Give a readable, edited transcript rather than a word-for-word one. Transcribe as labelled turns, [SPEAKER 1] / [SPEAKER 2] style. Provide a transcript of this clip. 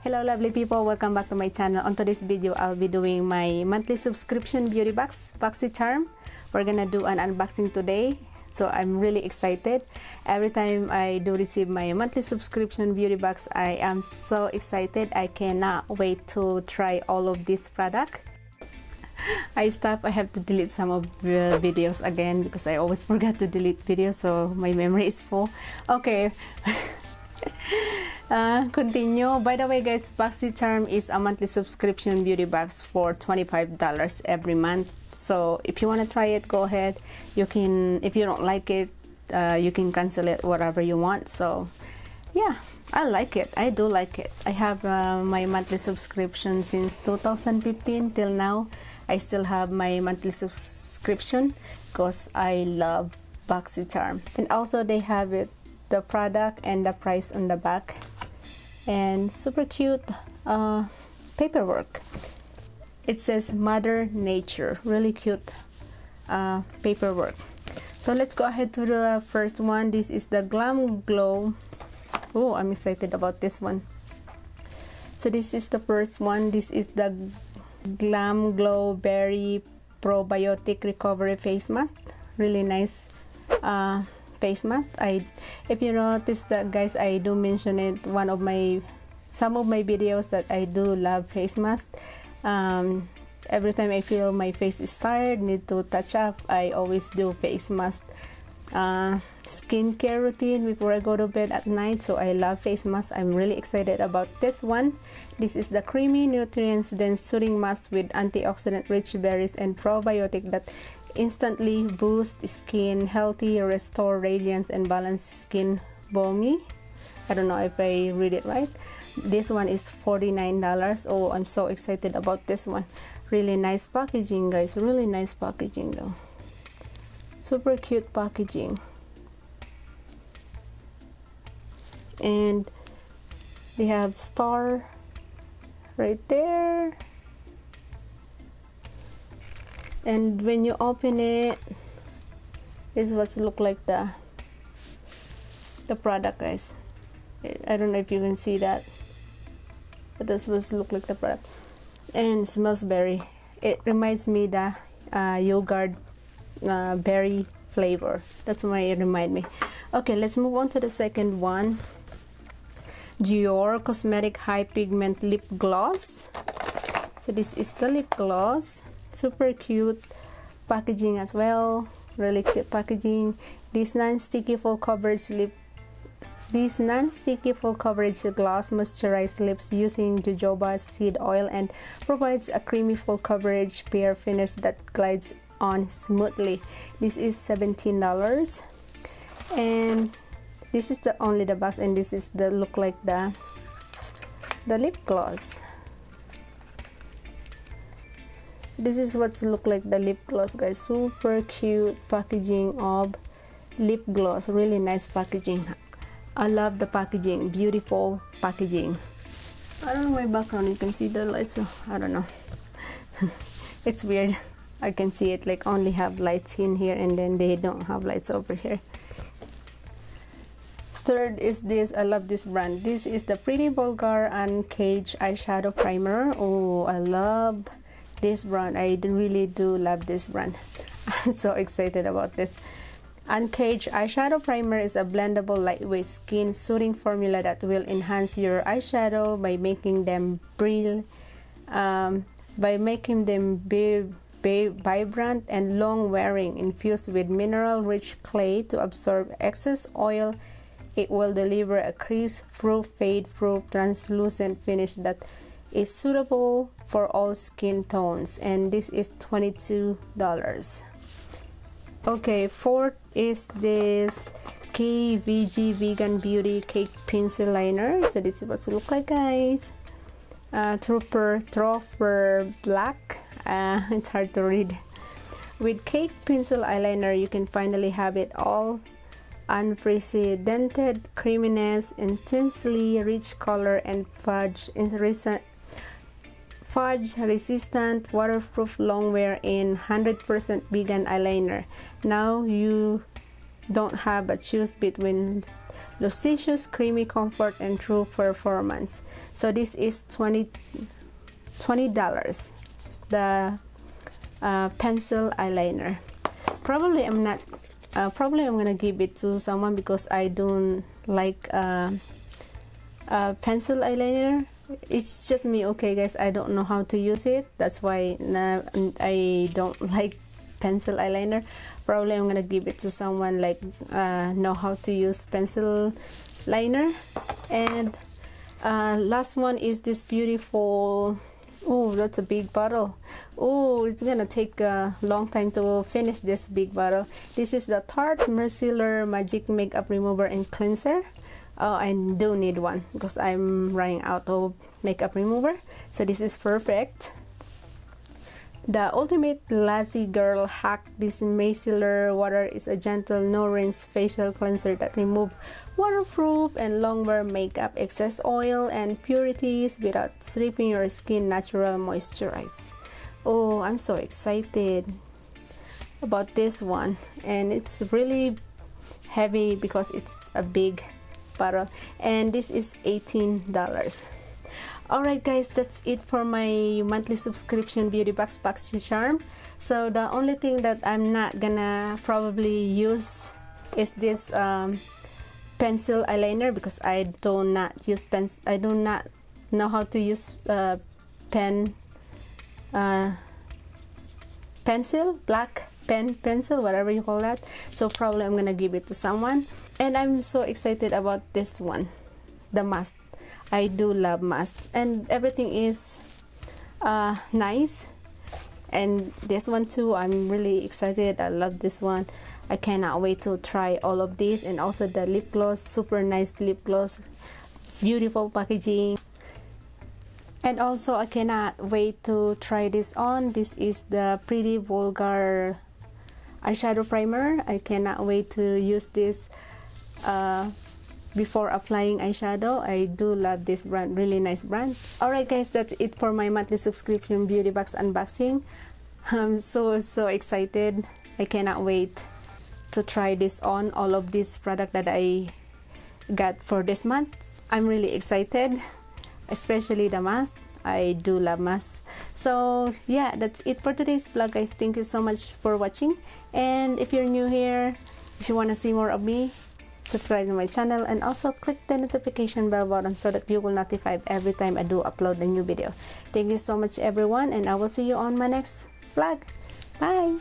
[SPEAKER 1] Hello lovely people, welcome back to my channel. On today's video, I'll be doing my monthly subscription beauty box, Boxycharm. We're gonna do an unboxing today, so I'm really excited. Every time I do receive my monthly subscription beauty box, I am so excited. I cannot wait to try all of this product. I have to delete some of the videos again because I always forget to delete videos, so my memory is full. Okay. Continue. By the way guys, Boxycharm is a monthly subscription beauty box for $25 every month. So if you want to try it, go ahead. You can, if you don't like it, you can cancel it, whatever you want. So yeah, I like it. I do like it. I have my monthly subscription since 2015 till now. I still have my monthly subscription because I love Boxycharm. And also they have it, the product and the price on the back, and super cute paperwork. It says Mother Nature, really cute paperwork. So let's go ahead to the first one. This is the Glam Glow. Oh, I'm excited about this one. So this is the first one. This is the Glam Glow Berry Probiotic Recovery Face Mask. Really nice face mask. If you notice that guys, I do mention it some of my videos that I do love face mask. Every time I feel my face is tired, need to touch up, I always do face mask skincare routine before I go to bed at night. So I love face mask. I'm really excited about this one. This is the creamy nutrients dense soothing mask with antioxidant rich berries and probiotic that instantly boost skin healthy, restore radiance and balance skin balmy. I don't know if I read it right. This one is $49. Oh, I'm so excited about this one. Really nice packaging guys, really nice packaging though. Super cute packaging. And they have star right there. And when you open it, this is what look like the product guys. I don't know if you can see that, but this was look like the product. And it smells berry. It reminds me the yogurt berry flavor. That's why it remind me. Okay, let's move on to the second one. Dior Cosmetic High Pigment Lip Gloss. So this is the lip gloss. Super cute packaging as well. Really cute packaging. This non-sticky full coverage gloss moisturizes lips using jojoba seed oil and provides a creamy full coverage pear finish that glides on smoothly. This is $17. And this is the box, and this is the look like the lip gloss. This is what's look like the lip gloss guys. Super cute packaging of lip gloss. Really nice packaging. I love the packaging. Beautiful packaging. I don't know my background, you can see the lights, so I don't know. It's weird. I can see it like only have lights in here and then they don't have lights over here. Third is this. I love this brand. This is the Pretty Vulgar Uncaged Eyeshadow Primer. Oh, I love this brand. I really do love this brand. I'm so excited about this. Uncaged Eyeshadow Primer is a blendable, lightweight, skin-soothing formula that will enhance your eyeshadow by making them vibrant and long-wearing. Infused with mineral-rich clay to absorb excess oil, it will deliver a crease-proof, fade-proof, translucent finish that is suitable for all skin tones. And this is $22. Okay, fourth is this KVG Vegan Beauty Cake Pencil Liner. So this is what it look like guys. Trooper Black. It's hard to read. With Cake Pencil Eyeliner, you can finally have it all. Unprecedented creaminess, intensely rich color, and fudge resistant, waterproof, long wear in 100% vegan eyeliner. Now you don't have a choice between Luscious, creamy comfort, and true performance. So this is $20. The pencil eyeliner. Probably I'm not. Probably I'm gonna give it to someone because I don't like pencil eyeliner. It's just me, okay guys, I don't know how to use it. That's why I don't like pencil eyeliner. Probably I'm gonna give it to someone like know how to use pencil liner. And last one is this beautiful, oh, that's a big bottle. Oh, it's gonna take a long time to finish this big bottle. This is the Tarte Micellar Magic Makeup Remover and Cleanser. Oh, I do need one because I'm running out of makeup remover. So this is perfect. The ultimate lazy girl hack. This micellar water is a gentle, no rinse facial cleanser that removes waterproof and long-wear makeup, excess oil and impurities without stripping your skin natural moisturize. Oh, I'm so excited about this one, and it's really heavy because it's a big bottle, and this is $18. Alright guys, that's it for my monthly subscription beauty box Boxycharm. So the only thing that I'm not gonna probably use is this pencil eyeliner because I do not know how to use pencil, black pencil, whatever you call that. So probably I'm gonna give it to someone. And I'm so excited about this one, the mask. I do love masks, and everything is nice. And this one too, I'm really excited. I love this one. I cannot wait to try all of these. And also the lip gloss, super nice lip gloss, beautiful packaging. And also I cannot wait to try this on. This is the Pretty Vulgar eyeshadow primer. I cannot wait to use this before applying eyeshadow. I do love this brand, really nice brand. Alright guys, that's it for my monthly subscription beauty box unboxing. I'm so excited. I cannot wait to try this on, all of this product that I got for this month. I'm really excited, especially the mask. I do love masks. So yeah, that's it for today's vlog guys. Thank you so much for watching, and if you're new here, if you want to see more of me, subscribe to my channel, and also click the notification bell button so that you will notified every time I do upload a new video. Thank you so much everyone, and I will see you on my next vlog. Bye.